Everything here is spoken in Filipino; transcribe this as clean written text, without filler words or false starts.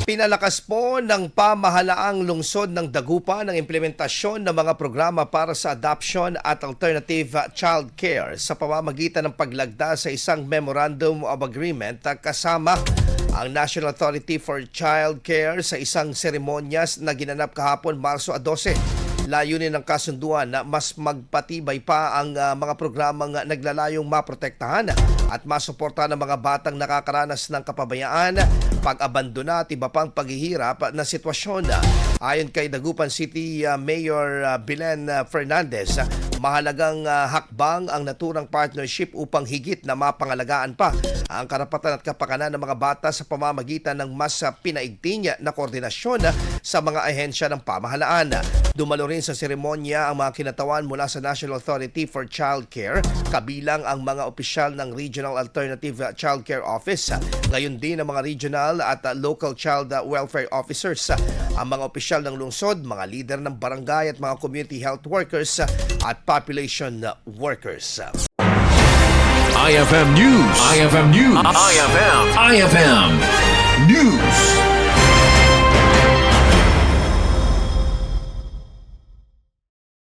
Pinalakas po ng pamahalaang lungsod ng Dagupan ang implementasyon ng mga programa para sa adoption at alternative child care sa pamamagitan ng paglagda sa isang Memorandum of Agreement kasama ang National Authority for Child Care sa isang seremonyas na ginanap kahapon Marso 12. Layunin ng kasunduan na mas magpatibay pa ang mga programang naglalayong maprotektahan at masuportahan ng mga batang nakakaranas ng kapabayaan, pag-abandona at iba pang paghihirap na sitwasyon. Ayon kay Dagupan City Mayor Belen Fernandez, mahalagang hakbang ang naturang partnership upang higit na mapangalagaan pa ang karapatan at kapakanan ng mga bata sa pamamagitan ng mas pinaigting na koordinasyon sa mga ahensya ng pamahalaan. Dumalo rin sa seremonya ang mga kinatawan mula sa National Authority for Child Care, kabilang ang mga opisyal ng Regional Alternative Child Care Office, gayon din ang mga regional at local child welfare officers, ang mga opisyal ng lungsod, mga lider ng barangay at mga community health workers at population workers. IFM News. IFM News. IFM News.